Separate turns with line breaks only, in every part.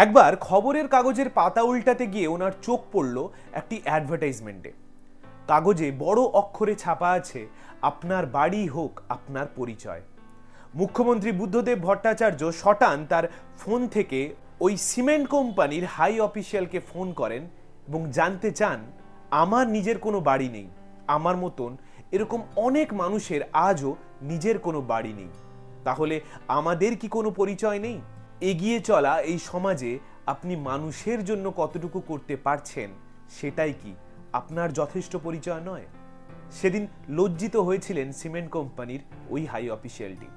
একবার খবরের কাগজের পাতা উল্টাতে গিয়ে ওনার চোখ পড়ল একটি অ্যাডভার্টাইজমেন্টে। কাগজে বড় অক্ষরে ছাপা আছে, আপনার বাড়ি হোক আপনার পরিচয়। মুখ্যমন্ত্রী বুদ্ধদেব ভট্টাচার্য শটান তার ফোন থেকে ওই সিমেন্ট কোম্পানির হাই অফিসিয়ালকে ফোন করেন এবং জানতে চান, আমার নিজের কোনো বাড়ি নেই, আমার মতন এরকম অনেক মানুষের আজও নিজের কোনো বাড়ি নেই, তাহলে আমাদের কি কোনো পরিচয় নেই? এগিয়ে চলা এই সমাজে আপনি মানুষের জন্য কতটুকু করতে পারছেন সেটাই কি আপনার যথেষ্ট পরিচয় নয়? সেদিন লজ্জিত হয়েছিলেন সিমেন্ট কোম্পানির ওই হাই অফিসিয়ালটি।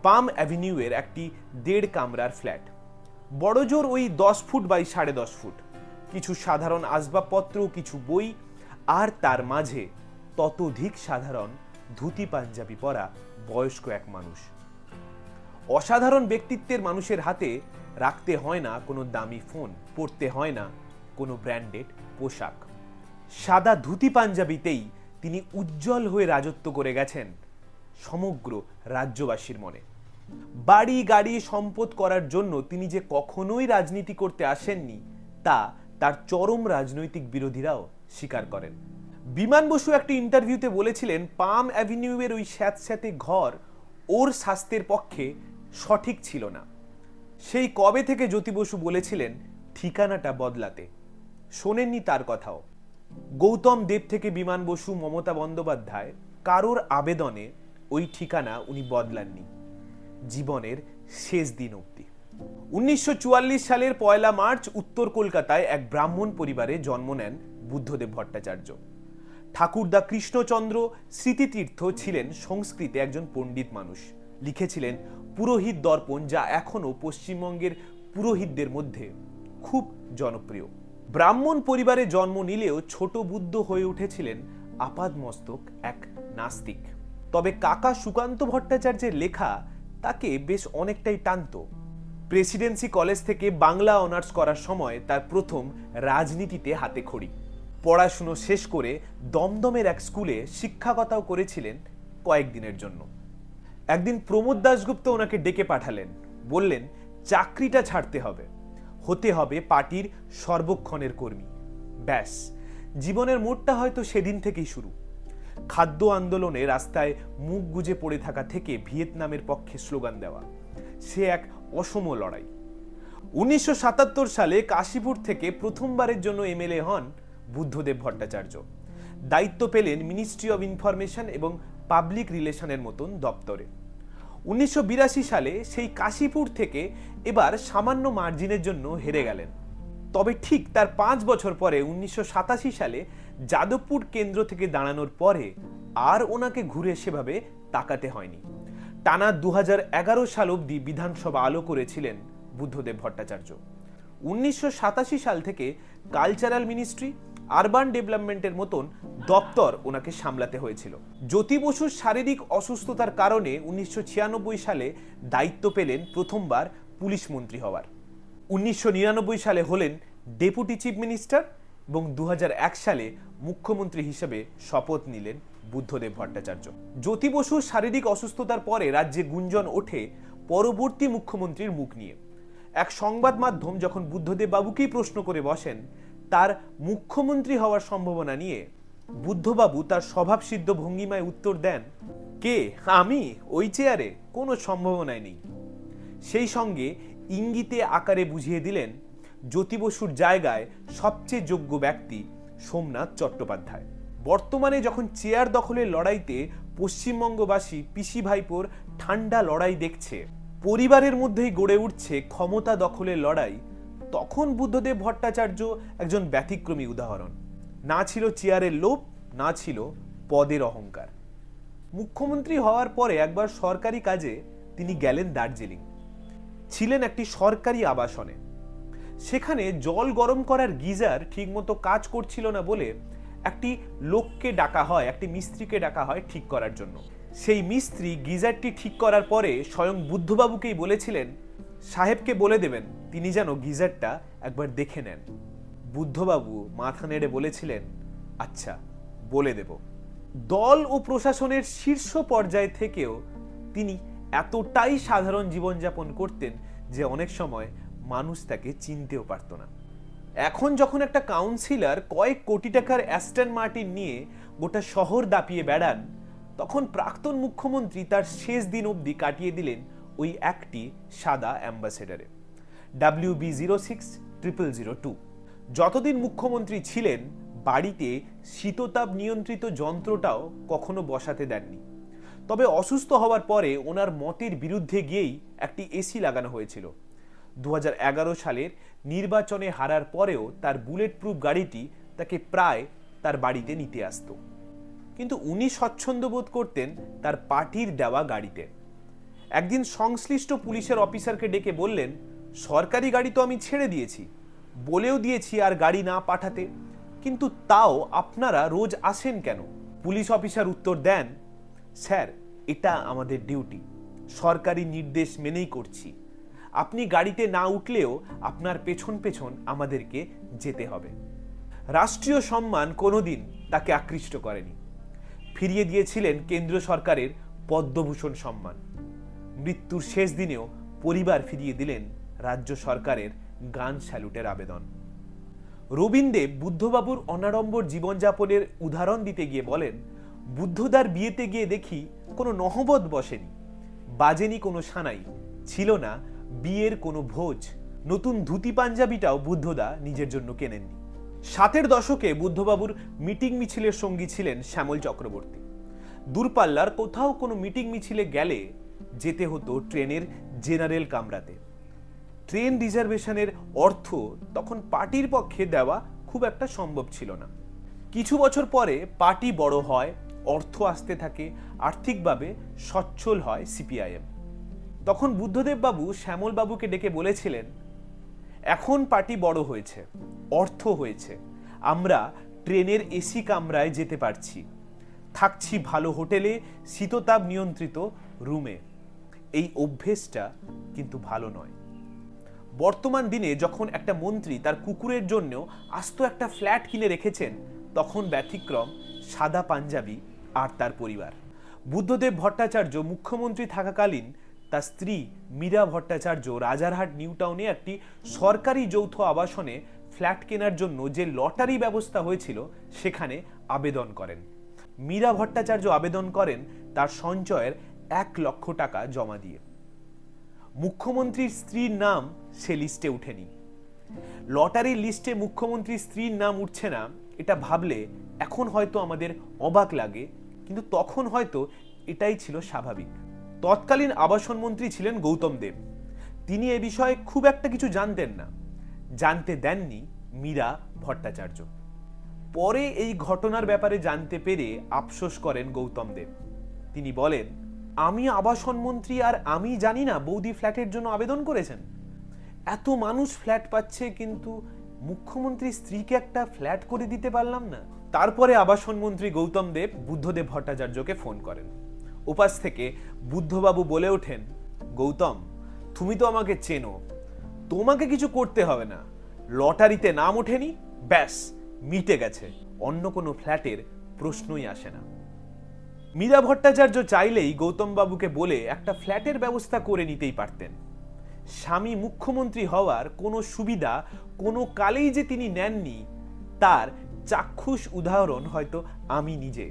পাম অ্যাভিনিউ এর একটি 1.5 কামরার ফ্ল্যাট, বড়জোর ওই 10 ফুট বাই 10.5 ফুট, কিছু সাধারণ আসবাবপত্র, কিছু বই, আর তার মাঝে ততোধিক সাধারণ ধুতি পাঞ্জাবি পরা বয়স্ক এক মানুষ। অসাধারণ ব্যক্তিত্বের মানুষের হাতে রাখতে হয় না কোনো দামি ফোন, পরতে হয় না কোনো ব্র্যান্ডেড পোশাক। সাদা ধুতি পাঞ্জাবিতেই তিনি উজ্জ্বল হয়ে রাজত্ব করে গেছেন সমগ্র রাজ্যবাসীর মনে। বাড়ি গাড়ি সম্পদ করার জন্য তিনি যে কখনোই রাজনীতি করতে আসেননি তা তার চরম রাজনৈতিক বিরোধীরাও স্বীকার করেন। বিমান বসু একটি ইন্টারভিউতে বলেছিলেন, পাম অ্যাভিনিউ এর ওই স্যাঁতস্যাঁতে ঘর ওর স্বাস্থ্যের পক্ষে সঠিক ছিল না। সেই কবে থেকে জ্যোতি বসু বলেছিলেন ঠিকানাটা বদলাতে, শোনেননি তার কথাও। গৌতম দেব থেকে বিমান বসু, মমতা বন্দ্যোপাধ্যায় কারোর আবেদনে ওই ঠিকানা উনি বদলাননি জীবনের শেষ দিন অবধি। 1944 সালের 1 মার্চ উত্তর কলকাতায় এক ব্রাহ্মণ পরিবারে জন্ম নেন বুদ্ধদেব ভট্টাচার্য। ঠাকুরদা কৃষ্ণচন্দ্র স্মৃতিতীর্থ ছিলেন সংস্কৃতে একজন পণ্ডিত মানুষ। লিখেছিলেন পুরোহিত দর্পণ, যা এখনো পশ্চিমবঙ্গের পুরোহিতদের মধ্যে খুব জনপ্রিয়। ব্রাহ্মণ পরিবারে জন্ম নিলেও ছোট বুদ্ধ হয়ে উঠেছিলেন আপাদমস্তক এক নাস্তিক। তবে কাকা সুকান্ত ভট্টাচার্যের লেখা তাকে বেশ অনেকটাই টানত। প্রেসিডেন্সি কলেজ থেকে বাংলা অনার্স করার সময় তার প্রথম রাজনীতিতে হাতে খড়ি। পড়াশুনো শেষ করে দমদমের এক স্কুলে শিক্ষকতাও করেছিলেন কয়েকদিনের জন্য। একদিন প্রমোদ দাশগুপ্ত ওনাকে ডেকে পাঠালেন, বললেন চাকরিটা ছাড়তে হবে, হতে হবে পার্টির সর্বক্ষণের কর্মী। ব্যাস, জীবনের মোড়টা হয়তো সেদিন থেকেই শুরু। খাদ্য আন্দোলনে রাস্তায় মুখ গুজে পড়ে থাকা থেকে ভিয়েতনামের পক্ষে স্লোগান দেওয়া, সে এক অসম লড়াই। 1977 সালে কাশীপুর থেকে প্রথমবারের জন্য এমএলএ হন বুদ্ধদেব ভট্টাচার্য। দায়িত্ব পেলেন মিনিস্ট্রি অব ইনফরমেশন এবং পাবলিক রিলেশনের মতন দপ্তরে। 1982 সালে সেই কাশীপুর থেকে এবার সামান্য মার্জিনের জন্য হেরে গেলেন। তবে ঠিক তার 5 বছর পরে 1987 সালে যাদবপুর কেন্দ্র থেকে দাঁড়ানোর পরে আর ওনাকে ঘুরে সেভাবে তাকাতে হয়নি। টানা 2011 সাল অবধি বিধানসভা আলো করেছিলেন বুদ্ধদেব ভট্টাচার্য। 1987 সাল থেকে কালচারাল মিনিস্ট্রি, আরবান ডেভেলপমেন্টের মতন দপ্তর ওনাকে সামলাতে হয়েছিল। জ্যোতি বসুর শারীরিক অসুস্থতার কারণে 1996 সালে দায়িত্ব পেলেন প্রথমবার পুলিশ মন্ত্রী হওয়ার। 1999 সালে হলেন ডেপুটি চিফ মিনিস্টার এবং 2001 সালে মুখ্যমন্ত্রী হিসেবে শপথ নিলেন বুদ্ধদেব ভট্টাচার্য। জ্যোতি বসুর শারীরিক অসুস্থতার পরে রাজ্যে গুঞ্জন ওঠে পরবর্তী মুখ্যমন্ত্রীর মুখ নিয়ে। এক সংবাদ মাধ্যম যখন বুদ্ধদেব বাবুকেই প্রশ্ন করে বসেন তার মুখ্যমন্ত্রী হওয়ার সম্ভাবনা নিয়ে, বুদ্ধবাবু তার স্বভাবসিদ্ধ ভঙ্গিমায় উত্তর দেন, কে, আমি ওই চেয়ারে? কোনো সম্ভাবনাই নেই। সেই সঙ্গে ইঙ্গিতে আকারে বুঝিয়ে দিলেন জ্যোতি বসুর জায়গায় সবচেয়ে যোগ্য ব্যক্তি সোমনাথ চট্টোপাধ্যায়। বর্তমানে যখন চেয়ার দখলের লড়াইতে পশ্চিমবঙ্গবাসী পিসি ভাইপোর ঠান্ডা লড়াই দেখছে, পরিবারের মধ্যেই গড়ে উঠছে ক্ষমতা দখলের লড়াই, তখন বুদ্ধদেব ভট্টাচার্য একজন ব্যতিক্রমী উদাহরণ। না ছিল চেয়ারের লোভ, না ছিল পদের অহংকার। মুখ্যমন্ত্রী হওয়ার পরে একবার সরকারি কাজে তিনি গেলেন দার্জিলিং। ছিলেন একটি সরকারি আবাসনে। সেখানে জল গরম করার গিজার ঠিকমতো কাজ করছিল না বলে একটি লোককে ডাকা হয়, একটি মিস্ত্রিকে ডাকা হয় ঠিক করার জন্য। সেই মিস্ত্রি গিজারটি ঠিক করার পরে স্বয়ং বুদ্ধবাবুকেই বলেছিলেন সাহেবকে বলে দেবেন তিনি যেন গিজারটা একবার দেখে নেন। বুদ্ধবাবু মাথা নেড়ে বলেছিলেন, আচ্ছা, বলে দেব। দল ও প্রশাসনের শীর্ষ পর্যায়ে থেকেও তিনি এতটাই সাধারণ জীবনযাপন করতেন যে অনেক সময় মানুষ তাকে চিনতেও পারত না। এখন যখন একটা কাউন্সিলর কয়েক কোটি টাকার অ্যাস্টন মার্টিন নিয়ে গোটা শহর দাপিয়ে বেড়ান, তখন প্রাক্তন মুখ্যমন্ত্রী তার শেষ দিন অবধি কাটিয়ে দিলেন ওই একটি সাদা অ্যাম্বাসেডারে, WB060002। যতদিন মুখ্যমন্ত্রী ছিলেন বাড়িতে শীততাপ নিয়ন্ত্রিত যন্ত্রটাও কখনো বসাতে দেননি। তবে অসুস্থ হওয়ার পরে ওনার মতের বিরুদ্ধে গিয়েই একটি এসি লাগানো হয়েছিল। 2011 সালের নির্বাচনে হারার পরেও তার বুলেট প্রুফ গাড়িটি তাকে প্রায় তার বাড়িতে নিতে আসত। কিন্তু উনি স্বচ্ছন্দ বোধ করতেন তার পার্টির দেওয়া গাড়িতে। একদিন সংশ্লিষ্ট পুলিশের অফিসারকে ডেকে বললেন, সরকারি গাড়ি তো আমি ছেড়ে দিয়েছি, বলেও দিয়েছি আর গাড়ি না পাঠাতে, কিন্তু তাও আপনারা রোজ আসেন কেন? পুলিশ অফিসার উত্তর দেন, স্যার, এটা আমাদের ডিউটি, সরকারি নির্দেশ মেনেই করছি। আপনি গাড়িতে না উঠলেও আপনার পেছন পেছন আমাদেরকে যেতে হবে। রাষ্ট্রীয় সম্মান কোনোদিন তাকে আকৃষ্ট করেনি। ফিরিয়ে দিয়েছিলেন কেন্দ্র সরকারের পদ্মভূষণ সম্মান। মৃত্যুর শেষ দিনেও পরিবার ফিরিয়ে দিলেন রাজ্য সরকারের গান স্যালুটের আবেদন। রবীন্দ্র বুদ্ধবাবুর অনাড়ম্বর জীবনযাপনের উদাহরণ দিতে গিয়ে বলেন, বুদ্ধদার বিয়েতে গিয়ে দেখি কোনো নহবত বসেনি, বাজেনি কোনো সানাই, ছিল না বিয়ের কোনো ভোজ, নতুন ধুতি পাঞ্জাবিটাও বুদ্ধদা নিজের জন্য কেনেননি। 60-এর দশকে বুদ্ধবাবুর মিটিং মিছিলের সঙ্গী ছিলেন শ্যামল চক্রবর্তী। দূরপাল্লার কোথাও কোনো মিটিং মিছিলে গেলে যেতে হতো ট্রেনের জেনারেল কামরাতে। ট্রেন রিজার্ভেশনের অর্থ তখন পার্টির পক্ষে দেওয়া খুব একটা সম্ভব ছিল না। কিছু বছর পরে পার্টি বড় হয়, অর্থ আসতে থাকে, আর্থিকভাবে সচ্ছল হয় সিপিআইএম। তখন বুদ্ধদেব বাবু শ্যামল বাবুকে ডেকে বলেছিলেন, এখন পার্টি বড় হয়েছে, অর্থ হয়েছে, আমরা ট্রেনের এসি কামরায় যেতে পারছি, থাকছি ভালো হোটেলে, শীততাপ নিয়ন্ত্রিত রুমে। এই অভ্যেসটা কিন্তু ভালো নয়। বর্তমান দিনে যখন একটা মন্ত্রী তার কুকুরের জন্য আস্ত একটা ফ্ল্যাট কিনে রেখেছেন, তখন ব্যতিক্রম সাদা পাঞ্জাবি আর তার পরিবার। বুদ্ধদেব ভট্টাচার্য মুখ্যমন্ত্রী থাকাকালীন তার স্ত্রী মীরা ভট্টাচার্য রাজারহাট নিউ টাউনে একটি সরকারি যৌথ আবাসনে ফ্ল্যাট কেনার জন্য যে লটারি ব্যবস্থা হয়েছিল সেখানে আবেদন করেন। মীরা ভট্টাচার্য আবেদন করেন তার সঞ্চয়ের 1 লক্ষ টাকা জমা দিয়ে। মুখ্যমন্ত্রীর স্ত্রীর নাম সে লিস্টে উঠেনি। লটারির লিস্টে মুখ্যমন্ত্রীর স্ত্রীর নাম উঠছে না, এটা ভাবলে এখন হয়তো আমাদের অবাক লাগে, কিন্তু তখন হয়তো এটাই ছিল স্বাভাবিক। তৎকালীন আবাসন মন্ত্রী ছিলেন গৌতম দেব। তিনি এ বিষয়ে খুব একটা কিছু জানতেন না, জানতে দেননি মীরা ভট্টাচার্য। পরে এই ঘটনার ব্যাপারে জানতে পেরে আফসোস করেন গৌতম দেব। তিনি বলেন, আমি আবাসন মন্ত্রী আর আমি জানি না বৌদি ফ্ল্যাটের জন্য আবেদন করেছেন। এত মানুষ ফ্ল্যাট পাচ্ছে, কিন্তু মুখ্যমন্ত্রীর স্ত্রীকে একটা ফ্ল্যাট করে দিতে পারলাম না। তারপরে আবাসন মন্ত্রী গৌতম দেব বুদ্ধদেব ভট্টাচার্যকে ফোন করেন। উপাস থেকে বুদ্ধবাবু বলে ওঠেন, গৌতম, তুমি তো আমাকে চেনো, তোমাকে কিছু করতে হবে না, লটারিতে নাম ওঠেনি, ব্যাস মিটে গেছে, অন্য কোনো ফ্ল্যাটের প্রশ্নই আসে না। মীরা ভট্টাচার্য চাইলেই গৌতম বাবুকে বলে একটা ফ্ল্যাটের ব্যবস্থা করে নিতেই পারতেন। স্বামী মুখ্যমন্ত্রী হওয়ার কোনো সুবিধা কোনো কালেই যে তিনি নেননি, তার চাক্ষুষ উদাহরণ হয়তো আমি নিজে।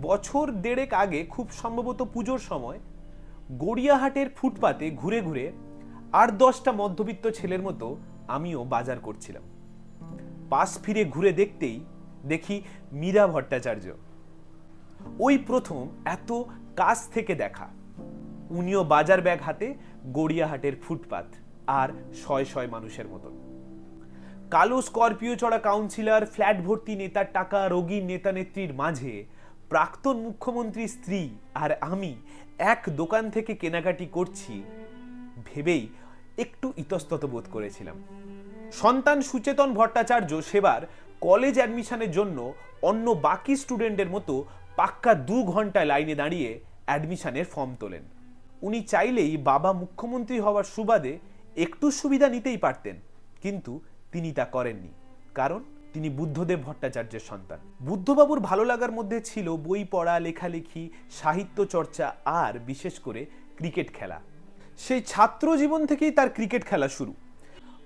বছর 1.5 আগে, খুব সম্ভবত পুজোর সময়, গড়িয়াহাটের ফুটপাতে ঘুরে ঘুরে 8-10টা মধ্যবিত্ত ছেলের মতো আমিও বাজার করছিলাম। পাশ ফিরে ঘুরে দেখতেই দেখি মীরা ভট্টাচার্য। ওই প্রথম এত কাছ থেকে দেখা। উনিও বাজার ব্যাগ হাতে গড়িয়াহাটের ফুটপাত, আর শয় শয় মানুষের মতন। কালো স্করপিও চড়া কাউন্সিলর, ফ্ল্যাট ভর্তি নেতার টাকা, রোগীর নেতা নেত্রীর মাঝে প্রাক্তন মুখ্যমন্ত্রীর স্ত্রী আর আমি এক দোকান থেকে কেনাকাটি করছি ভেবেই একটু ইতস্তত বোধ করেছিলাম। সন্তান সুচেতন ভট্টাচার্য সেবার কলেজ অ্যাডমিশনের জন্য অন্য বাকি স্টুডেন্টের মতো পাক্কা 2 ঘন্টায় লাইনে দাঁড়িয়ে অ্যাডমিশনের ফর্ম তোলেন। উনি চাইলেই বাবা মুখ্যমন্ত্রী হওয়ার সুবাদে একটু সুবিধা নিতেই পারতেন, কিন্তু তিনি তা করেননি, কারণ তিনি বুদ্ধদেব ভট্টাচার্যের সন্তান। বুদ্ধবাবুর ভালো লাগার মধ্যে ছিল বই পড়া, লেখালেখি, সাহিত্য চর্চা আর বিশেষ করে ক্রিকেট খেলা। সেই ছাত্র জীবন থেকেই তার ক্রিকেট খেলা শুরু।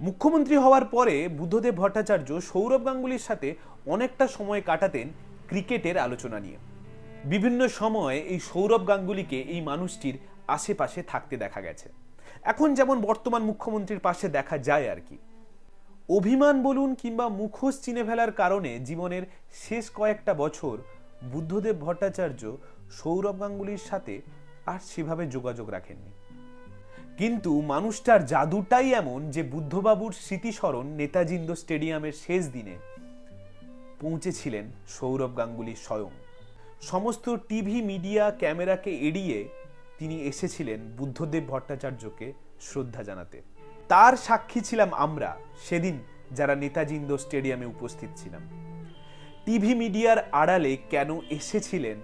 মুখ্যমন্ত্রী হওয়ার পরে বুদ্ধদেব ভট্টাচার্য সৌরভ গাঙ্গুলির সাথে অনেকটা সময় কাটাতেন ক্রিকেটের আলোচনা নিয়ে। বিভিন্ন সময়ে এই সৌরভ গাঙ্গুলিকে এই মানুষটির আশেপাশে থাকতে দেখা গেছে, এখন যেমন বর্তমান মুখ্যমন্ত্রীর পাশে দেখা যায় আর কি। অভিমান বলুন কিংবা মুখোশ চিনে ফেলার কারণে জীবনের শেষ কয়েকটা বছর বুদ্ধদেব ভট্টাচার্য সৌরভ গাঙ্গুলির সাথে আর সেভাবে যোগাযোগ রাখেননি। কিন্তু মানুষটার জাদুটাই এমন যে বুদ্ধবাবুর স্মৃতিস্মরণ নেতাজিন্দ স্টেডিয়ামের শেষ দিনে পৌঁছেছিলেন সৌরভ গাঙ্গুলি স্বয়ং। সমস্ত টিভি মিডিয়া ক্যামেরাকে এড়িয়ে তিনি এসেছিলেন বুদ্ধদেব ভট্টাচার্যকে শ্রদ্ধা জানাতে। তার সাক্ষী ছিলাম আমরা সেদিন যারা নেতাজিন্দ স্টেডিয়ামে উপস্থিত ছিলাম। টিভি মিডিয়ার আড়ালে কেন এসেছিলেন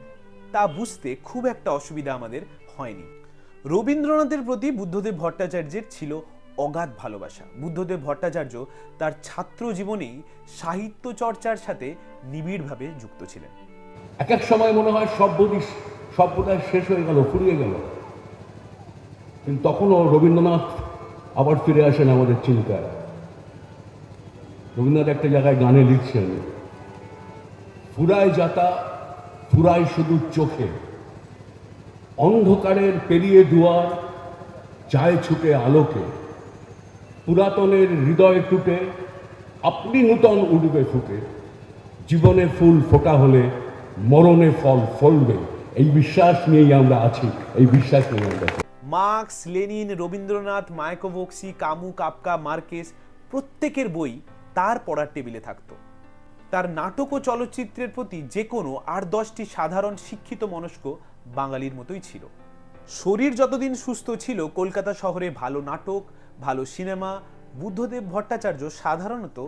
তা বুঝতে খুব একটা অসুবিধা আমাদের হয়নি। রবীন্দ্রনাথের প্রতি বুদ্ধদেব ভট্টাচার্যের ছিল অগাধ ভালোবাসা। বুদ্ধদেব ভট্টাচার্য তার ছাত্র জীবনেই সাহিত্য চর্চার সাথে নিবিড়ভাবে যুক্ত ছিলেন।
এক এক সময় মনে হয় সব বোধহয় শেষ হয়ে গেল, ফুরিয়ে গেল, কিন্তু তখনও রবীন্দ্রনাথ আবার ফিরে আসেন আমাদের চিন্তায়। রবীন্দ্রনাথ একটা জায়গায় গানে লিখছেন, ফুরায় যাতা ফুরায় শুধু চোখে, অন্ধকারের পেরিয়ে দুয়ার চায় ছুটে আলোকে, পুরাতনের হৃদয় টুটে আপনি নূতন উঠবে ফুটে, জীবনে ফুল ফোটা হলে মরণে ফল ফলবে, এই বিশ্বাস নিয়েই আমরা আছি, এই বিশ্বাস নিয়ে আমরা।
Marx, Lenin, Rabindranath, Mayakovsky, Camus, Kafka, Marquez প্রত্যেকের বই তার পড়ার টেবিলে থাকতো। তার নাটক ও চলচ্চিত্রের প্রতি যে কোনো 8-10টি সাধারণ শিক্ষিত মনস্ক বাঙালির মতোই ছিল। শরীর যতদিন সুস্থ ছিল কলকাতা শহরে ভালো নাটক, ভালো সিনেমা বুদ্ধদেব ভট্টাচার্য সাধারণত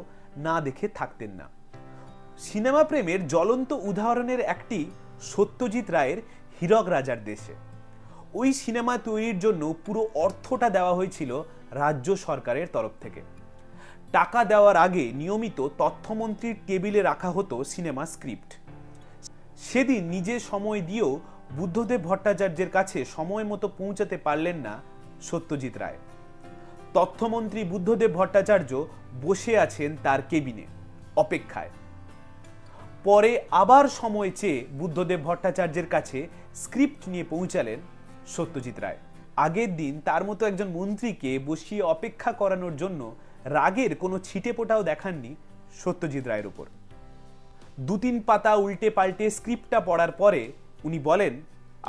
না দেখে থাকতেন না। সিনেমা প্রেমের জ্বলন্ত উদাহরণের একটি সত্যজিৎ রায়ের হীরক রাজার দেশে। ওই সিনেমা তৈরির জন্য পুরো অর্থটা দেওয়া হয়েছিল রাজ্য সরকারের তরফ থেকে। টাকা দেওয়ার আগে নিয়মিত তথ্যমন্ত্রীর টেবিলে রাখা হতো সিনেমা স্ক্রিপ্ট। সেদিন নিজে সময় দিয়েও বুদ্ধদেব ভট্টাচার্যের কাছে সময় মতো পৌঁছাতে পারলেন না সত্যজিৎ রায়। তথ্যমন্ত্রী বুদ্ধদেব ভট্টাচার্য বসে আছেন তার কেবিনে অপেক্ষায়। পরে আবার সময় চেয়ে বুদ্ধদেব ভট্টাচার্যের কাছে স্ক্রিপ্ট নিয়ে পৌঁছালেন সত্যজিৎ রায়। আগের দিন তার মতো একজন মন্ত্রীকে বসিয়ে অপেক্ষা করানোর জন্য রাগের কোনো ছিটেফোঁটাও দেখাননি সত্যজিৎ রায়ের উপর। 2-3 পাতা উল্টে পাল্টে স্ক্রিপ্টটা পড়ার পরে উনি বলেন,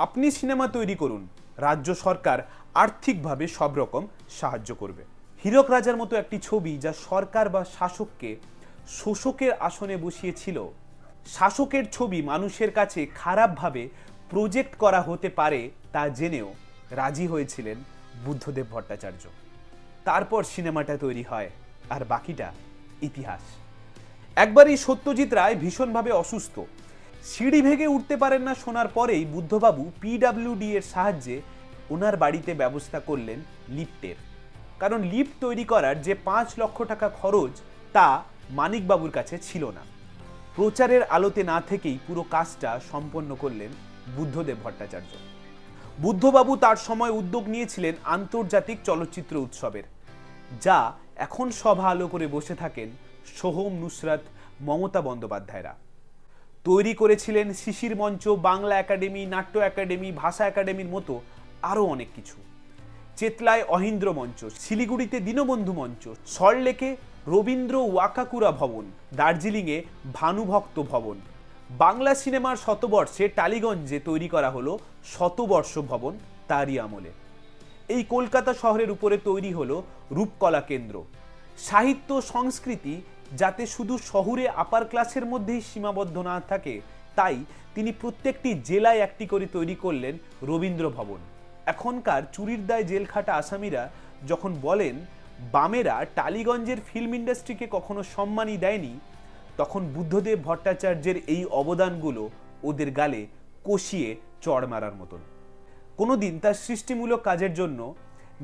আপনি সিনেমা তৈরি করুন, রাজ্য সরকার আর্থিকভাবে সব রকম সাহায্য করবে। হীরক রাজার মতো একটি ছবি যা সরকার বা শাসককে শোষকের আসনে বসিয়েছিল, শাসকের ছবি মানুষের কাছে খারাপভাবে প্রজেক্ট করা হতে পারে তা জেনেও রাজি হয়েছিলেন বুদ্ধদেব ভট্টাচার্য। তারপর সিনেমাটা তৈরি হয়, আর বাকিটা ইতিহাস। একবারই সত্যজিৎ রায় ভীষণভাবে অসুস্থ, সিঁড়ি ভেঙে উঠতে পারেন না শোনার পরেই বুদ্ধবাবু পিডব্লিউডি এর সাহায্যে ওনার বাড়িতে ব্যবস্থা করলেন লিফটের। কারণ লিফট তৈরি করার যে 5 লক্ষ টাকা খরচ তা মানিকবাবুর কাছে ছিল না। প্রচারের আলোতে না থেকেই পুরো কাজটা সম্পন্ন করলেন বুদ্ধদেব ভট্টাচার্য। বুদ্ধবাবু তার সময় উদ্যোগ নিয়েছিলেন আন্তর্জাতিক চলচ্চিত্র উৎসবের, যা এখন সভা আলো করে বসে থাকেন সোহম, নুসরাত, মমতা বন্দ্যোপাধ্যায়রা। তৈরি করেছিলেন শিশির মঞ্চ, বাংলা একাডেমি, নাট্য একাডেমি, ভাষা একাডেমির মতো আরও অনেক কিছু। চেতলায় অহিন্দ্র মঞ্চ, শিলিগুড়িতে দীনবন্ধু মঞ্চ, সল্টলেকে রবীন্দ্র ওয়াকাকুরা ভবন, দার্জিলিংয়ে ভানুভক্ত ভবন। বাংলা সিনেমার শতবর্ষে টালিগঞ্জে তৈরি করা হলো শতবর্ষ ভবন তারই আমলে। এই কলকাতা শহরের উপরে তৈরি হলো রূপকলা কেন্দ্র। সাহিত্য সংস্কৃতি যাতে শুধু শহুরে আপার ক্লাসের মধ্যেই সীমাবদ্ধ না থাকে, তাই তিনি প্রত্যেকটি জেলায় একটি করে তৈরি করলেন রবীন্দ্র ভবন। এখনকার চুরির দায় জেলখাটা আসামিরা যখন বলেন বামেরা টালিগঞ্জের ফিল্ম ইন্ডাস্ট্রিকে কখনো সম্মানই দেয়নি, তখন বুদ্ধদেব ভট্টাচার্যের এই অবদানগুলো ওদের গালে কষিয়ে চড় মারার মতন। কোনোদিন তার সৃষ্টিমূলক কাজের জন্য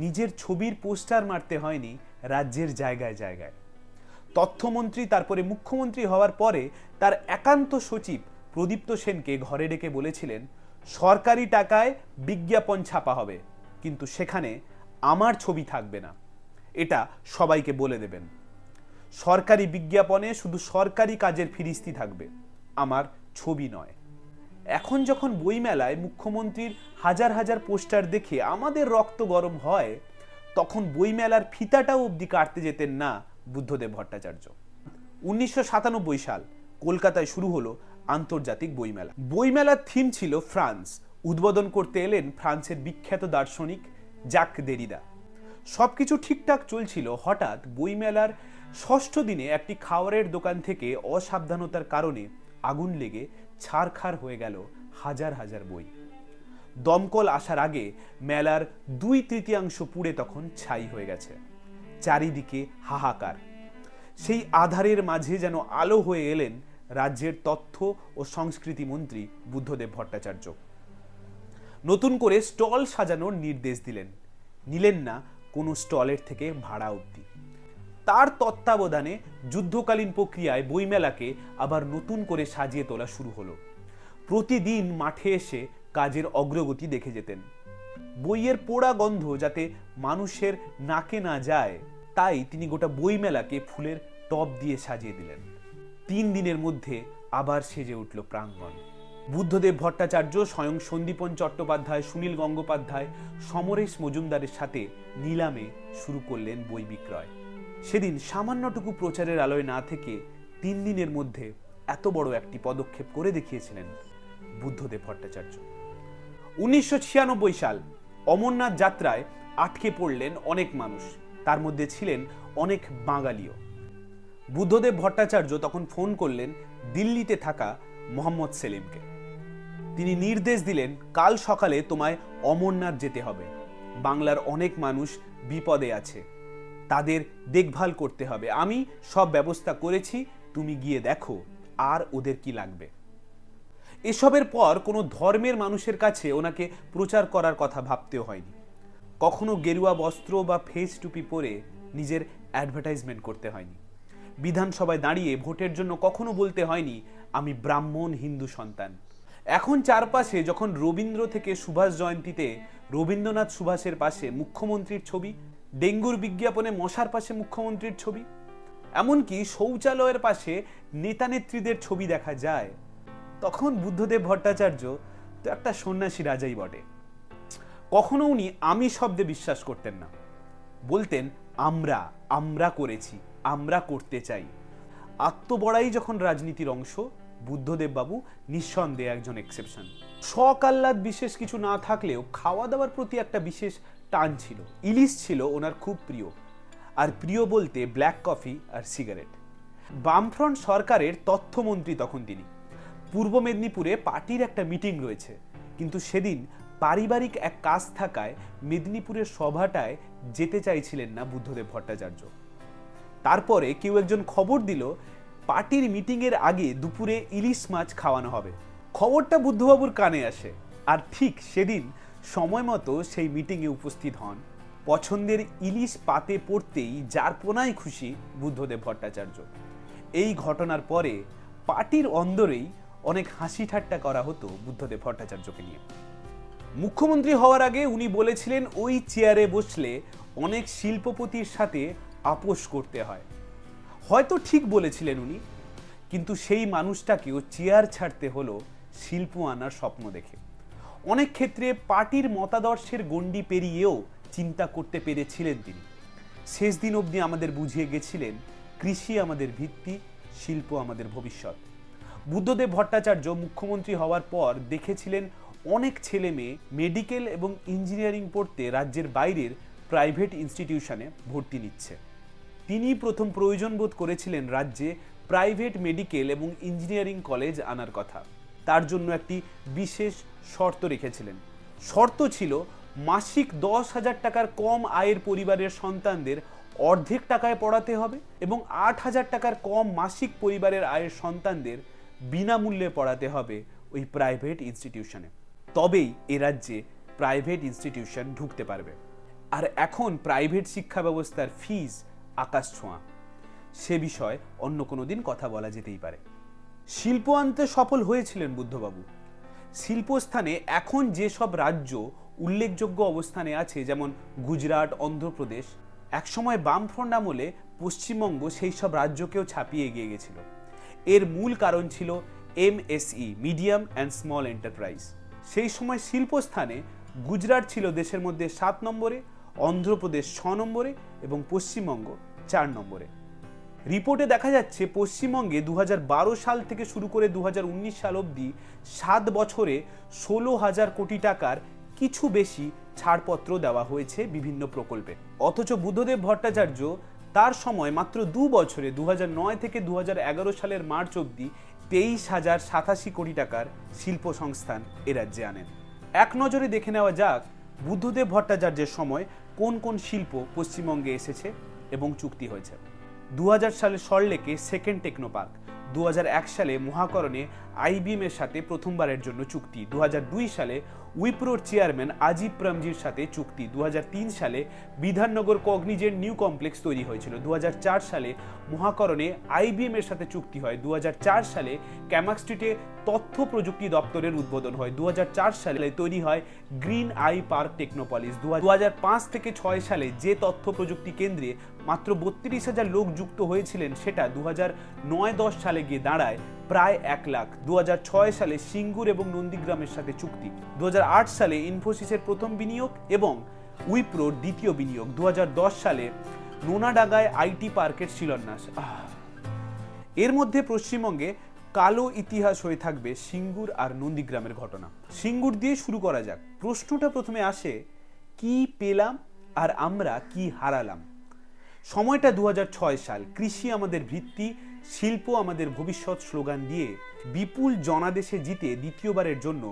নিজের ছবির পোস্টার মারতে হয়নি রাজ্যের জায়গায় জায়গায়। তথ্যমন্ত্রী তারপরে মুখ্যমন্ত্রী হওয়ার পরে তার একান্ত সচিব প্রদীপ্ত সেনকে ঘরে ডেকে বলেছিলেন, সরকারি টাকায় বিজ্ঞাপন ছাপা হবে, কিন্তু সেখানে আমার ছবি থাকবে না। এটা সবাইকে বলে দেবেন। সরকারি বিজ্ঞাপনে শুধু সরকারি কাজের ফিরিস্তি থাকবে, আমার ছবি নয়। এখন যখন বইমেলায় মুখ্যমন্ত্রীর হাজার হাজার পোস্টার দেখে আমাদের রক্ত গরম হয়, তখন বইমেলার ফিতাটাও অবধি কাটতে যেতেন না বুদ্ধদেব ভট্টাচার্য। 1997 সাল কলকাতায় শুরু হলো আন্তর্জাতিক বইমেলা। বইমেলার থিম ছিল ফ্রান্স। উদ্বোধন করতে এলেন ফ্রান্সের বিখ্যাত দার্শনিক জ্যাক দেরিদা। সবকিছু ঠিকঠাক চলছিল, হঠাৎ বইমেলার ষষ্ঠ দিনে একটি খাবারের দোকান থেকে অসাবধানতার কারণে আগুন লেগে ছারখার হয়ে গেল হাজার হাজার বই। দমকল আসার আগে মেলার 2/3 পুড়ে তখন ছাই হয়ে গেছে। চারিদিকে হাহাকার। সেই আধারের মাঝে যেন আলো হয়ে এলেন রাজ্যের তথ্য ও সংস্কৃতি মন্ত্রী বুদ্ধদেব ভট্টাচার্য। নতুন করে স্টল সাজানোর নির্দেশ দিলেন, নিলেন না কোনো স্টলের থেকে ভাড়া অবধি। তার তত্ত্বাবধানে যুদ্ধকালীন প্রক্রিয়ায় বইমেলাকে আবার নতুন করে সাজিয়ে তোলা শুরু হলো। প্রতিদিন মাঠে এসে কাজের অগ্রগতি দেখে যেতেন। বইয়ের পোড়া গন্ধ যাতে মানুষের নাকে না যায়, তাই তিনি গোটা বইমেলাকে ফুলের টব দিয়ে সাজিয়ে দিলেন। 3 দিনের মধ্যে আবার সেজে উঠল প্রাঙ্গণ। বুদ্ধদেব ভট্টাচার্য স্বয়ং সন্দীপন চট্টোপাধ্যায়, সুনীল গঙ্গোপাধ্যায়, সমরেশ মজুমদারের সাথে নিলামে শুরু করলেন বই বিক্রয়। সেদিন সামান্যটুকু প্রচারের আলোয় না থেকে 3 দিনের মধ্যে এত বড় একটি পদক্ষেপ করে দেখিয়েছিলেন বুদ্ধদেব ভট্টাচার্য। 1996 সাল অমরনাথ যাত্রায় আটকে পড়লেন অনেক মানুষ, তার মধ্যে ছিলেন অনেক বাঙালিও। বুদ্ধদেব ভট্টাচার্য তখন ফোন করলেন দিল্লিতে থাকা মোহাম্মদ সেলিমকে। তিনি নির্দেশ দিলেন, কাল সকালে তোমায় অমরনাথ যেতে হবে। বাংলার অনেক মানুষ বিপদে আছে, তাদের দেখভাল করতে হবে। আমি সব ব্যবস্থা করেছি, তুমি গিয়ে দেখো আর ওদের কি লাগবে। এসবের পর কোনো ধর্মের মানুষের কাছে ওনাকে প্রচার করার কথা ভাবতেও হয়নি। কখনো গেরুয়া বস্ত্র বা ফেস টুপি পরে নিজের অ্যাডভার্টাইজমেন্ট করতে হয়নি। বিধানসভায় দাঁড়িয়ে ভোটের জন্য কখনো বলতে হয়নি আমি ব্রাহ্মণ হিন্দু সন্তান। এখন চারপাশে যখন রবীন্দ্র থেকে সুভাষ জয়ন্তীতে রবীন্দ্রনাথ সুভাষের পাশে মুখ্যমন্ত্রীর ছবি, ডেঙ্গুর বিজ্ঞাপনে মশার পাশে মুখ্যমন্ত্রীর ছবি, এমনকি শৌচালয়ের পাশে নেতা নেত্রীদের ছবি দেখা যায়, তখন বুদ্ধদেব ভট্টাচার্য তো একটা সন্ন্যাসী রাজাই বটে। কখনো উনি আমি শব্দে বিশ্বাস করতেন না, বলতেন আমরা করেছি, আমরা করতে চাই। আত্মবড়াই যখন রাজনীতির অংশ, বুদ্ধদেব বাবু নিঃসন্দেহে একজন এক্সেপশন। শখ আহ্লাদ বিশেষ কিছু না থাকলেও খাওয়া দাওয়ার প্রতি একটা বিশেষ টান ছিল। ইলিশ ছিল ওনার খুব প্রিয়, আর প্রিয় বলতে ব্ল্যাক কফি আর সিগারেট। বামফ্রন্ট সরকারের তথ্যমন্ত্রী তখন তিনি। পূর্ব মেদিনীপুরে পার্টির একটা মিটিং রয়েছে, কিন্তু সেদিন পারিবারিক এক কাজ থাকায় মেদিনীপুরের সভাটায় যেতে চাইছিলেন না বুদ্ধদেব ভট্টাচার্য। তারপরে কেউ একজন খবর দিল পার্টির মিটিংয়ের আগে দুপুরে ইলিশ মাছ খাওয়ানো হবে। খবরটা বুদ্ধবাবুর কানে আসে, আর ঠিক সেদিন সময় মতো সেই মিটিংয়ে উপস্থিত হন। পছন্দের ইলিশ পাতে পড়তেই যার পোনায় খুশি বুদ্ধদেব ভট্টাচার্য। এই ঘটনার পরে পার্টির অন্দরেই অনেক হাসি ঠাট্টা করা হতো বুদ্ধদেব ভট্টাচার্যকে নিয়ে। মুখ্যমন্ত্রী হওয়ার আগে উনি বলেছিলেন ওই চেয়ারে বসলে অনেক শিল্পপতির সাথে আপোষ করতে হয়। হয়তো ঠিক বলেছিলেন উনি, কিন্তু সেই মানুষটাকেও চেয়ার ছাড়তে হলো শিল্প আনার স্বপ্ন দেখে। অনেক ক্ষেত্রে পার্টির মতাদর্শের গণ্ডি পেরিয়েও চিন্তা করতে পেরেছিলেন তিনি। শেষ দিন অবধি আমাদের বুঝিয়ে গেছিলেন কৃষি আমাদের ভিত্তি, শিল্প আমাদের ভবিষ্যৎ। বুদ্ধদেব ভট্টাচার্য মুখ্যমন্ত্রী হওয়ার পর দেখেছিলেন অনেক ছেলে মেয়ে মেডিকেল এবং ইঞ্জিনিয়ারিং পড়তে রাজ্যের বাইরের প্রাইভেট ইনস্টিটিউশনে ভর্তি নিচ্ছে। তিনি প্রথম প্রয়োজন বোধ করেছিলেন রাজ্যে প্রাইভেট মেডিকেল এবং ইঞ্জিনিয়ারিং কলেজ আনার কথা। তার জন্য একটি বিশেষ শর্ত রেখেছিলেন। শর্ত ছিল মাসিক 10,000 টাকার কম আয়ের পরিবারের সন্তানদের অর্ধেক টাকায় পড়াতে হবে এবং 8,000 টাকার কম মাসিক পরিবারের আয়ের সন্তানদের বিনামূল্যে পড়াতে হবে ওই প্রাইভেট ইনস্টিটিউশনে। তবেই এ রাজ্যে প্রাইভেট ইনস্টিটিউশন ঢুকতে পারবে। আর এখন প্রাইভেট শিক্ষা ব্যবস্থার ফিজ আকাশ ছোঁয়া। সে বিষয়ে অন্য কোনো দিন কথা বলা যেতেই পারে। শিল্প আনতে সফল হয়েছিলেন বুদ্ধবাবু। শিল্পস্থানে এখন যেসব রাজ্য উল্লেখযোগ্য অবস্থানে আছে, যেমন গুজরাট, অন্ধ্রপ্রদেশ, একসময় বামফ্রন্ট আমলে পশ্চিমবঙ্গ সেই সব রাজ্যকেও ছাপিয়ে এগিয়ে গেছিল। এর মূল কারণ ছিল MSE, medium and small enterprise. সেই সময় শিল্পস্থানে গুজরাট ছিল দেশের মধ্যে 7 নম্বরে, অন্ধ্রপ্রদেশ 6 নম্বরে এবং পশ্চিমবঙ্গ 4 নম্বরে। রিপোর্টে দেখা যাচ্ছে পশ্চিমবঙ্গে 2012 সাল থেকে শুরু করে 2019 সাল অবধি 7 বছরে 16,000 কোটি টাকার কিছু বেশি ছাড়পত্র দেওয়া হয়েছে বিভিন্ন প্রকল্পে। অথচ বুদ্ধদেব ভট্টাচার্য তার সময় মাত্র 2 বছরে 2009 থেকে 2011 সালের মার্চ অবধি 23,087 কোটি টাকার শিল্প সংস্থান এ রাজ্যে আনেন। এক নজরে দেখে নেওয়া যাক বুদ্ধদেব ভট্টাচার্যের সময় কোন কোন শিল্প পশ্চিমবঙ্গে এসেছে এবং চুক্তি হয়েছে। 2000 সালে সল্টলেকে সেকেন্ড টেকনো পার্ক, 2001 সালে মহাকরণে IBM এর সাথে প্রথমবারের জন্য চুক্তি, 2002 সালে উইপ্রোর চেয়ারম্যান আজিব প্রেমজির সাথে চুক্তি, 2003 সালে বিধাননগর কগনিজেন্ট নিউ কমপ্লেক্স তৈরি হয়েছিল, 2004 সালে মহাকরণে IBM এর সাথে চুক্তি হয়, 2004 সালে ক্যামাক স্ট্রিটে তথ্য প্রযুক্তি দপ্তরের উদ্বোধন হয়, 2004 সালে তৈরি হয় গ্রিন আই পার্ক টেকনোপলিস, 2005 থেকে 6 সালে যে তথ্য প্রযুক্তি কেন্দ্রে মাত্র 32,000 লোক যুক্ত হয়েছিলেন সেটা 2009-10 সালে গিয়ে দাঁড়ায় প্রায় 1 লাখ। 2006 সালে সিঙ্গুর এবং নন্দীগ্রামের সাথে চুক্তি, 2008 সালে ইনফোসিসের প্রথম বিনিয়োগ এবং উইপ্রোর দ্বিতীয় বিনিয়োগ, 2010 সালে নোনাডাঙ্গায় IT পার্কের শিলান্যাস। এর মধ্যে পশ্চিমবঙ্গে কালো ইতিহাস হয়ে থাকবে সিঙ্গুর আর নন্দীগ্রামের ঘটনা। সিঙ্গুর দিয়ে শুরু করা যাক। প্রশ্নটা প্রথমে আসে, কি পেলাম আর আমরা কি হারালাম? সময়টা 2006 সাল। কৃষি আমাদের ভিত্তি, শিল্প আমাদের ভবিষ্যৎ স্লোগান দিয়ে বিপুল জনাদেশে জিতে দ্বিতীয়বারের জন্য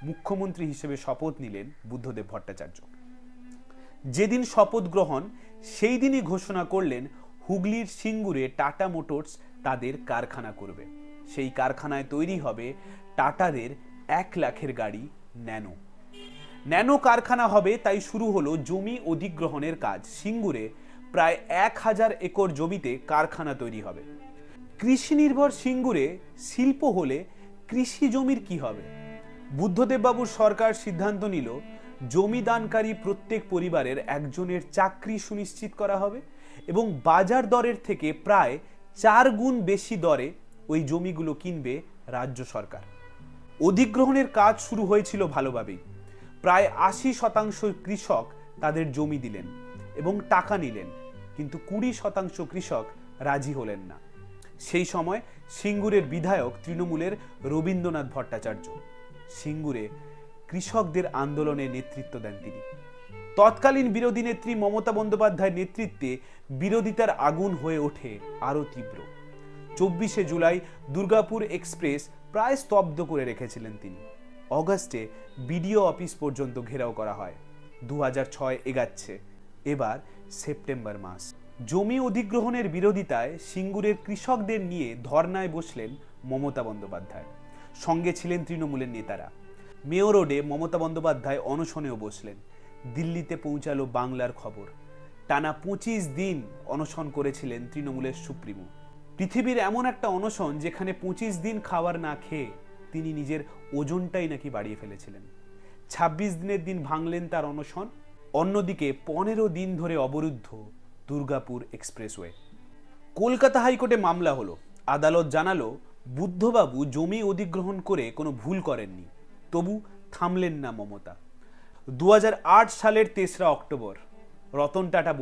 মুখ্যমন্ত্রী হিসেবে শপথ নিলেন বুদ্ধদেব ভট্টাচার্য। যেদিন শপথ গ্রহণ সেই দিনই ঘোষণা করলেন হুগলির সিঙ্গুরে টাটা মোটরস তাদের কারখানা করবে। সেই কারখানায় তৈরি হবে টাটাদের 1 লাখের গাড়ি ন্যানো। ন্যানো কারখানা হবে, তাই শুরু হলো জমি অধিগ্রহণের কাজ। সিঙ্গুরে প্রায় 1000 একর জমিতে কারখানা তৈরি হবে। কৃষি নির্ভর সিঙ্গুরে শিল্প হলে কৃষি জমির কি হবে? বুদ্ধদেব বাবুর সরকার সিদ্ধান্ত নিল জমিদানকারী প্রত্যেক পরিবারের একজনের চাকরি সুনিশ্চিত করা হবে এবং বাজার দরের থেকে প্রায় 4 গুণ বেশি দরে ওই জমিগুলো কিনবে রাজ্য সরকার। অধিগ্রহণের কাজ শুরু হয়েছিল ভালোভাবেই। প্রায় 80% কৃষক তাদের জমি দিলেন এবং টাকা নিলেন, কিন্তু 20% কৃষক রাজি হলেন না। সেই সময় সিঙ্গুরের বিধায়ক তৃণমূলের রবীন্দ্রনাথ ভট্টাচার্য। সিঙ্গুরে কৃষকদের আন্দোলনে নেতৃত্ব দেন তিনি। তৎকালীন বিরোধী নেত্রী মমতা বন্দ্যোপাধ্যায়ের নেতৃত্বে বিরোধিতার আগুন হয়ে ওঠে আরো তীব্র। 24শে জুলাই দুর্গাপুর এক্সপ্রেস প্রায় স্তব্ধ করে রেখেছিলেন তিনি। অগাস্টে বিডিও অফিস পর্যন্ত ঘেরাও করা হয়। 2006 এগাচ্ছে, এবার সেপ্টেম্বর মাস। জমি অধিগ্রহণের বিরোধিতায় সিঙ্গুরের কৃষকদের নিয়ে ধর্নায় বসলেন মমতা বন্দ্যোপাধ্যায়। সঙ্গে ছিলেন তৃণমূলের নেতারা। মেয়র রোডে মমতা বন্দ্যোপাধ্যায় অনশনেও বসলেন। দিল্লিতে পৌঁছালো বাংলার খবর। টানা 25 দিন অনশন করেছিলেন তৃণমূলের সুপ্রিমো। পৃথিবীর এমন একটা অনশন যেখানে 25 দিন খাবার না খেয়ে তিনি নিজের ওজনটাই নাকি বাড়িয়ে ফেলেছিলেন। 26 দিনের দিন ভাঙলেন তার অনশন। অন্যদিকে 15 দিন ধরে অবরুদ্ধ দুর্গাপুর এক্সপ্রেসওয়ে। কলকাতা হাইকোর্টে মামলা হলো। আদালত জানালো বুদ্ধবাবু জমি অধিগ্রহণ করে কোনো ভুল করেননি। তবু থামলেন না মমতা। 2008 সালের 3রা অক্টোবর রতন টাটা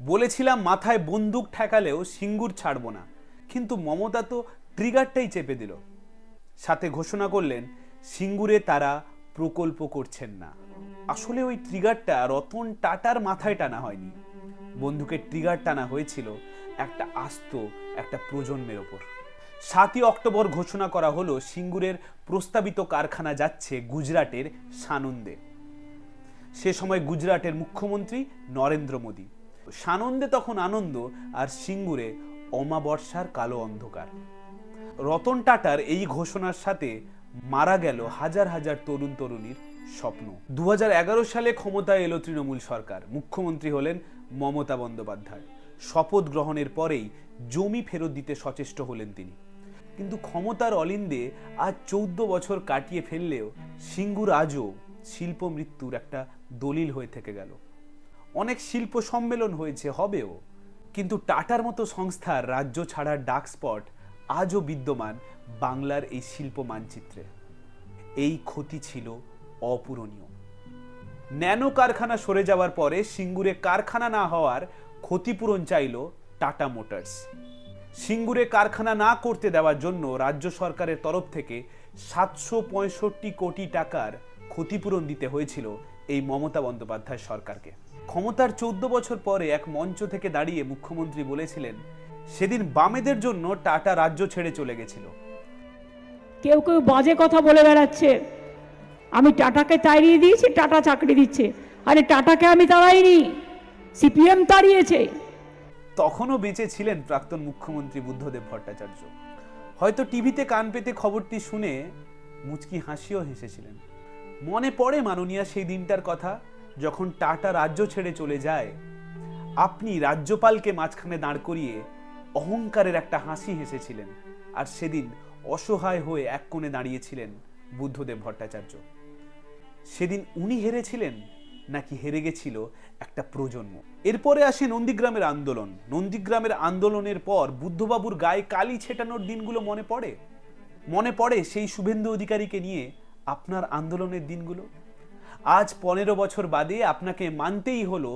বলেছিলাম মাথায় বন্দুক ঠেকালেও সিঙ্গুর ছাড়বো না, কিন্তু মমতা তো ট্রিগারটাই চেপে দিল। সাথে ঘোষণা করলেন সিঙ্গুরে তারা প্রকল্প করছেন না। আসলে ওই ট্রিগারটা রতন টাটার মাথায় টানা হয়নি, বন্দুকের ট্রিগার টানা হয়েছিল একটা প্রজন্মের ওপর। 7ই অক্টোবর ঘোষণা করা হলো সিঙ্গুরের প্রস্তাবিত কারখানা যাচ্ছে গুজরাটের সানন্দে। সে সময় গুজরাটের মুখ্যমন্ত্রী নরেন্দ্র মোদী। সানন্দে তখন আনন্দ আর সিঙ্গুরে অমাবস্যার কালো অন্ধকার। রতন টাটার এই ঘোষণার সাথে মারা গেল হাজার হাজার তরুণ তরুণীর স্বপ্ন। 2011 সালে ক্ষমতায় এলো তৃণমূল সরকার। মুখ্যমন্ত্রী হলেন মমতা বন্দ্যোপাধ্যায়। শপথ গ্রহণের পরেই জমি ফেরত দিতে সচেষ্ট হলেন তিনি। কিন্তু ক্ষমতার অলিন্দে আজ 14 বছর কাটিয়ে ফেললেও সিঙ্গুর আজও শিল্প মৃত্যুর একটা দলিল হয়ে থেকে গেল। অনেক শিল্প সম্মেলন হয়েছে, হবেও, কিন্তু টাটার মতো সংস্থার রাজ্য ছাড়ার ডার্ক স্পট আজও বিদ্যমান বাংলার এই শিল্প মানচিত্রে। এই ক্ষতি ছিল অপূরণীয়। ন্যানো কারখানা সরে যাওয়ার পরে সিঙ্গুরে কারখানা না হওয়ার ক্ষতিপূরণ চাইল টাটা মোটরস। সিঙ্গুরে কারখানা না করতে দেওয়ার জন্য রাজ্য সরকারের তরফ থেকে 765 কোটি টাকার ক্ষতিপূরণ দিতে হয়েছিল এই মমতা বন্দ্যোপাধ্যায় সরকারকে। ক্ষমতার 14 বছর পরে এক মঞ্চ থেকে দাঁড়িয়ে মুখ্যমন্ত্রী বলেছিলেন, সেদিন বামেদের জন্য টাটা রাজ্য ছেড়ে চলে গেছিল।
কেউ কেউ বাজে কথা বলে বেড়াচ্ছে, আমি টাটাকে তাড়িয়ে দিয়েছি, টাটা চাকরি দিচ্ছে। আরে টাটাকে আমি তাড়াইনি, সিপিএম তাড়িয়েছে।
তখনও বেঁচে ছিলেন প্রাক্তন মুখ্যমন্ত্রী বুদ্ধদেব ভট্টাচার্য। হয়তো টিভিতে কান পেতে খবরটি শুনে মুচকি হাসিও হেসেছিলেন। মনে পড়ে মাননীয়া সেই দিনটার কথা, যখন টাটা রাজ্য ছেড়ে চলে যায়। আপনি রাজ্যপালকে মাঝখানে দাঁড় করিয়ে অহংকারের একটা হাসি হেসেছিলেন, আর সেদিন অসহায় হয়ে এক কোণে দাঁড়িয়েছিলেন বুদ্ধদেব ভট্টাচার্য। সেদিন উনি হেরেছিলেন নাকি হেরে গেছিল একটা প্রজন্ম? এরপরে আসে নন্দীগ্রামের আন্দোলন। নন্দীগ্রামের আন্দোলনের পর বুদ্ধবাবুর গায়ে কালি ছেটানোর দিনগুলো মনে পড়ে? মনে পড়ে সেই শুভেন্দু অধিকারীকে নিয়ে আপনার আন্দোলনের দিনগুলো? আজ 15 বছর বাদে আপনাকে মানতেই হলো,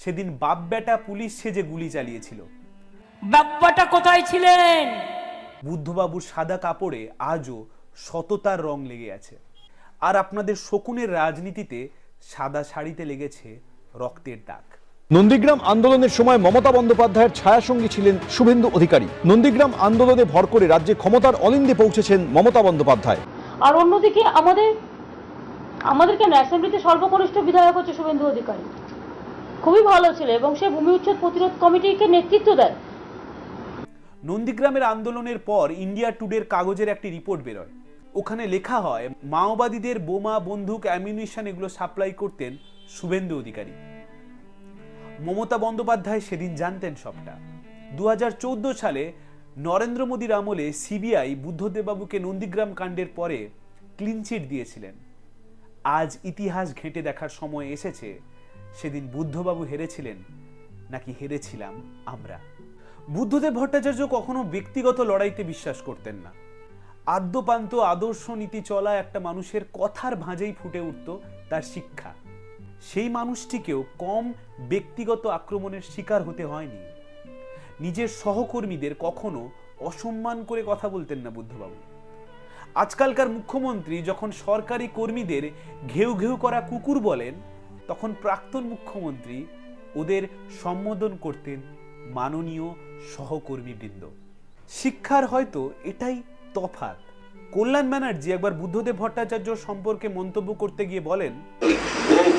সেদিন বাপ বেটা পুলিশ সেজে গুলি চালিয়েছিল।
বাপ্পাটা কোথায় ছিলেন?
বুদ্ধবাবুর সাদা কাপড়ে আজও সততার রং লেগে আছে, আর আপনাদের শকুনের রাজনীতিতে সাদা শাড়িতে লেগেছে রক্তের দাগ।
নন্দীগ্রাম আন্দোলনের সময় মমতা বন্দ্যোপাধ্যায়ের ছায়াসঙ্গী ছিলেন শুভেন্দু অধিকারী। নন্দীগ্রাম আন্দোলনে ভর করে রাজ্যে ক্ষমতার অলিন্দে পৌঁছেছেন মমতা বন্দ্যোপাধ্যায়।
আর অন্যদিকে আমাদের কেন অ্যাসেম্বলিতে সর্বকনিষ্ঠ বিধায়ক হচ্ছে শুভেন্দু অধিকারী, খুবই ভালো ছিল এবং সে ভূমি উচ্ছেদ প্রতিরোধ কমিটিকে নেতৃত্ব দেয়।
নন্দীগ্রামের আন্দোলনের পর ইন্ডিয়া টুডের কাগজের একটি রিপোর্ট বেরোয়। ওখানে লেখা হয়, মাওবাদীদের বোমা, বন্দুক, অ্যামিউনিশন এগুলো সাপ্লাই করতেন শুভেন্দু অধিকারী। মমতা বন্দ্যোপাধ্যায় সেদিন জানতেন সবটা। 2014 সালে নরেন্দ্র মোদীর আমলে সিবিআই বুদ্ধদেববাবুকে নন্দীগ্রাম কাণ্ডের পরে ক্লিনচিট দিয়েছিলেন। আজ ইতিহাস ঘেঁটে দেখার সময় এসেছে, সেদিন বুদ্ধবাবু হেরেছিলেন নাকি হেরেছিলাম আমরা। বুদ্ধদেব ভট্টাচার্য কখনো ব্যক্তিগত লড়াইতে বিশ্বাস করতেন না। আদ্যপান্ত আদর্শ নীতি চলা একটা মানুষের কথার ভাঁজেই ফুটে উঠত তার শিক্ষা। সেই মানুষটিকেও কম ব্যক্তিগত আক্রমণের শিকার হতে হয়নি। নিজের সহকর্মীদের কখনো অসম্মান করে কথা বলতেন না বুদ্ধবাবু। আজকালকার মুখ্যমন্ত্রী যখন সরকারি কর্মীদের ঘেউ ঘেউ করা কুকুর বলেন, তখন প্রাক্তন মুখ্যমন্ত্রী ওদের সম্বোধন করতেন মাননীয় সহকর্মীবৃন্দ। শিক্ষার হয়তো এটাই তফাৎ। কল্যাণ ব্যানার্জি একবার বুদ্ধদেব ভট্টাচার্য সম্পর্কে মন্তব্য করতে গিয়ে বলেন,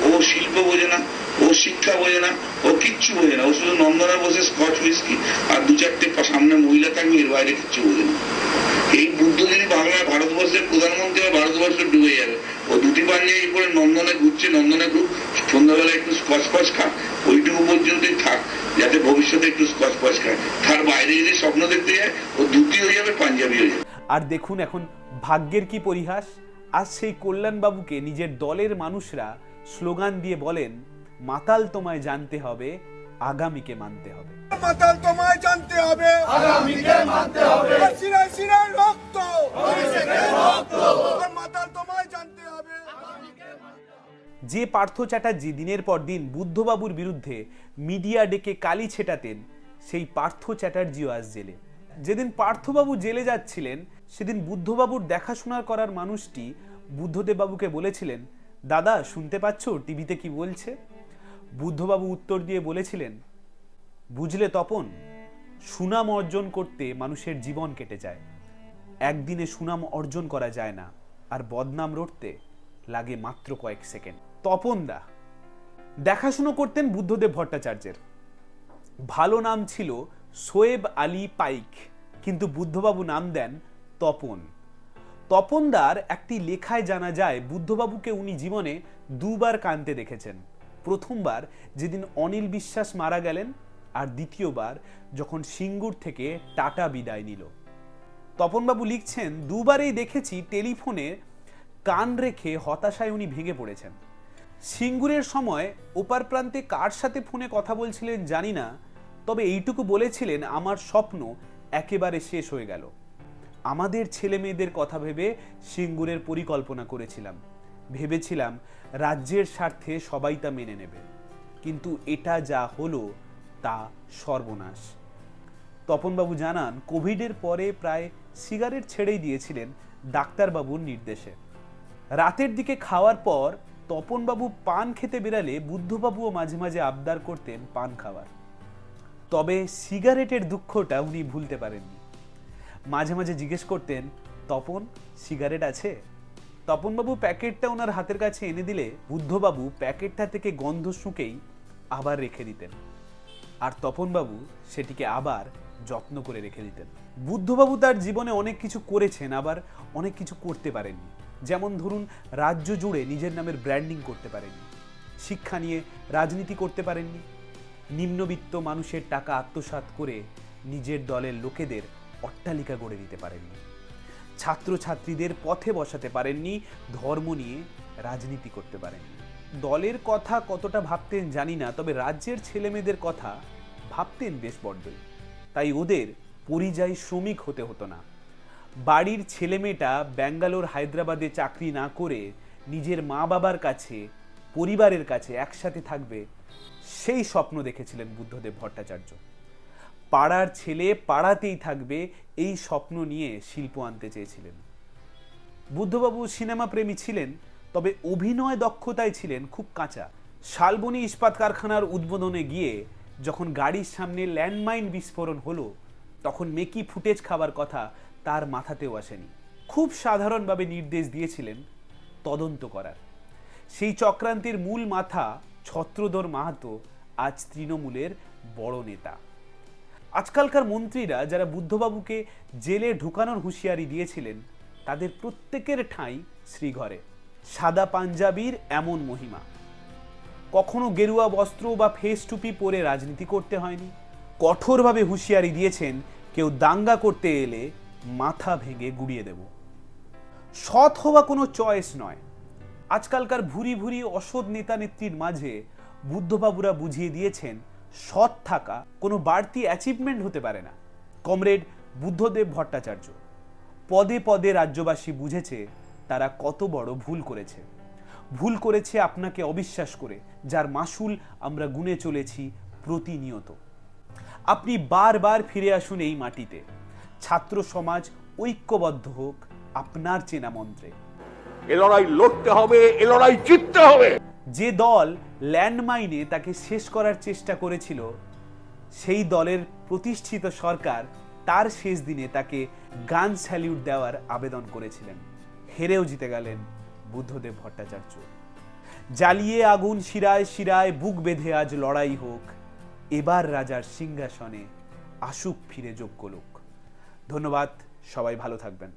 ও শিল্প বোঝে না, ও শিক্ষা বোঝে না, ও কিচ্ছু বোঝে না। ও শুধু নন্দনে বসে স্কচ হুইস্কি আর 2-4টে সামনে মহিলা থাকবে, এর বাইরে কিচ্ছু বোঝে না। এই বুদ্ধ যদি বাংলা ভারতবর্ষের প্রধানমন্ত্রী হয়, ভারতবর্ষ ডুবে যাবে। ও দুটি পাঞ্জাবি পরে নন্দনে ঘুরছে, নন্দনে ঘুর, সন্ধ্যাবেলা একটু স্কচ ফচ খা, ওইটুকু পর্যন্তই থাক, যাতে ভবিষ্যতে একটু স্কচ ফচ খায়। তার বাইরে যদি স্বপ্ন দেখতে যায়, ও ধুতি হয়ে যাবে, পাঞ্জাবি হয়ে যাবে।
আর দেখুন এখন ভাগ্যের কি পরিহাস। আজ সেই কল্যাণবাবুকে নিজের দলের মানুষরা স্লোগান দিয়ে বলেন, মাতাল তোমায় জানতে হবে, আগামীকে মানতে হবে।
মাতাল তোমায় জানতে হবে, আগামীকে মানতে হবে। সিনায় সিনায় রক্ত, মাতাল তোমায় জানতে হবে।
যে পার্থ চ্যাটার্জি দিনের পর দিন বুদ্ধবাবুর বিরুদ্ধে মিডিয়া ডেকে কালি ছেটাতেন, সেই পার্থ চ্যাটার্জিও আজ জেলে। যেদিন পার্থবাবু জেলে যাচ্ছিলেন, সেদিন বুদ্ধবাবুর দেখাশোনার করার মানুষটি বুদ্ধদেববাবুকে বলেছিলেন, দাদা শুনতে পাচ্ছ টিভিতে কি বলছে? বুদ্ধবাবু উত্তর দিয়ে বলেছিলেন, বুঝলে তপন, সুনাম অর্জন করতে মানুষের জীবন কেটে যায়। একদিনে সুনাম অর্জন করা যায় না, আর বদনাম রটতে লাগে মাত্র কয়েক সেকেন্ড। তপন দা দেখাশুনো করতেন বুদ্ধদেব ভট্টাচার্যের। ভালো নাম ছিল শোয়েব আলী পাইক, কিন্তু বুদ্ধবাবু নাম দেন তপন। তপনদার একটি লেখায় জানা যায় বুদ্ধবাবুকে উনি জীবনে দুবার কাঁদতে দেখেছেন। প্রথমবার যেদিন অনিল বিশ্বাস মারা গেলেন, আর দ্বিতীয়বার যখন সিঙ্গুর থেকে টাটা বিদায় নিল। তপনবাবু লিখছেন, দুবারেই দেখেছি টেলিফোনে কান রেখে হতাশায় উনি ভেঙে পড়েছেন। সিঙ্গুরের সময় ওপার প্রান্তে কার সাথে ফোনে কথা বলছিলেন জানি না, তবে এইটুকু বলেছিলেন, আমার স্বপ্ন একেবারে শেষ হয়ে গেল। আমাদের ছেলে মেয়েদের কথা ভেবে সিঙ্গুরের পরিকল্পনা করেছিলাম, ভেবেছিলাম রাজ্যের স্বার্থে সবাই তা মেনে নেবে, কিন্তু এটা যা হলো তা সর্বনাশ। তপনবাবু জানান, কোভিডের পরে প্রায় সিগারেট ছেড়েই দিয়েছিলেন ডাক্তারবাবুর নির্দেশে। রাতের দিকে খাওয়ার পর তপনবাবু পান খেতে বেরালে বুদ্ধবাবুও মাঝে মাঝে আবদার করতেন পান খাওয়ার, তবে সিগারেটের দুঃখটা উনি ভুলতে পারেননি। মাঝে মাঝে জিজ্ঞেস করতেন, তপন সিগারেট আছে? তপনবাবু প্যাকেটটা ওনার হাতের কাছে এনে দিলে বুদ্ধবাবু প্যাকেটটা থেকে গন্ধ শুঁকেই আবার রেখে দিতেন, আর তপনবাবু সেটিকে আবার যত্ন করে রেখে দিতেন। বুদ্ধবাবু তার জীবনে অনেক কিছু করেছেন, আবার অনেক কিছু করতে পারেননি। যেমন ধরুন, রাজ্য জুড়ে নিজের নামের ব্র্যান্ডিং করতে পারেননি, শিক্ষা নিয়ে রাজনীতি করতে পারেননি, নিম্নবিত্ত মানুষের টাকা আত্মসাৎ করে নিজের দলের লোকেদের অট্টালিকা গড়ে দিতে পারেননি, ছাত্রছাত্রীদের পথে বসাতে পারেননি, ধর্ম নিয়ে রাজনীতি করতে পারেননি। দলের কথা কতটা ভাবতেন জানি না, তবে রাজ্যের ছেলেমেয়েদের কথা ভাবতেন বেশ বড্ডই। তাই ওদের পরিযায়ী শ্রমিক হতে হতো না। বাড়ির ছেলেমেয়েটা ব্যাঙ্গালোর হায়দ্রাবাদে চাকরি না করে নিজের মা বাবার কাছে, পরিবারের কাছে একসাথে থাকবে, সেই স্বপ্ন দেখেছিলেন বুদ্ধদেব ভট্টাচার্য। পাড়ার ছেলে পাড়াতেই থাকবে, এই স্বপ্ন নিয়ে শিল্প আনতে চেয়েছিলেন। বুদ্ধবাবু সিনেমা প্রেমী ছিলেন, তবে অভিনয় দক্ষতায় ছিলেন খুব কাঁচা। শালবনী ইস্পাত কারখানার উদ্বোধনে গিয়ে যখন গাড়ির সামনে ল্যান্ডমাইন বিস্ফোরণ হলো, তখন মেকি ফুটেজ খাবার কথা তার মাথাতেও আসেনি। খুব সাধারণভাবে নির্দেশ দিয়েছিলেন তদন্ত করার। সেই চক্রান্তের মূল মাথা ছত্রধর মাহাতো আজ তৃণমূলের বড় নেতা। আজকালকার মন্ত্রীরা যারা বুদ্ধবাবুকে জেলে ঢুকানোর হুঁশিয়ারি দিয়েছিলেন, তাদের প্রত্যেকের ঠাঁই শ্রীঘরে। সাদা পাঞ্জাবির এমন মহিমা। কখনো গেরুয়া বস্ত্র বা ফেস টুপি পরে রাজনীতি করতে হয়নি। কঠোরভাবে হুঁশিয়ারি দিয়েছেন, কেউ দাঙ্গা করতে এলে মাথা ভেঙে গুড়িয়ে দেব। সৎ হওয়া কোনো চয়েস নয়। আজকালকার ভুরি ভুরি অসৎ নেতা নেত্রীর মাঝে বুদ্ধবাবুরা বুঝিয়ে দিয়েছেন, সৎ থাকা কোনো বাড়তি অ্যাচিভমেন্ট হতে পারে না। কমরেড বুদ্ধদেব ভট্টাচার্য। পদে পদে রাজ্যবাসী বুঝেছে তারা কত বড় ভুল করেছে। ভুল করেছে আপনাকে অবিশ্বাস করে, যার মাসুল আমরা গুনে চলেছি প্রতিনিয়ত। আপনি বারবার ফিরে আসুন এই মাটিতে। ছাত্র সমাজ ঐক্যবদ্ধ হোক আপনার চেনা মন্ত্রে।
এ লড়াই লড়তে হবে, এ লড়াই জিততে হবে।
যে দল ল্যান্ডমাইনে তাকে শেষ করার চেষ্টা করেছিল, সেই দলের প্রতিষ্ঠিত সরকার তার শেষ দিনে তাকে গান স্যালিউট দেওয়ার আবেদন করেছিলেন। হেরেও জিতে গেলেন বুদ্ধদেব ভট্টাচার্য। জ্বালিয়ে আগুন শিরায় শিরায় বুক বেঁধে আজ লড়াই হোক, এবার রাজার সিংহাসনে আসুক ফিরে যোগ্য লোক। ধন্যবাদ, সবাই ভালো থাকবেন।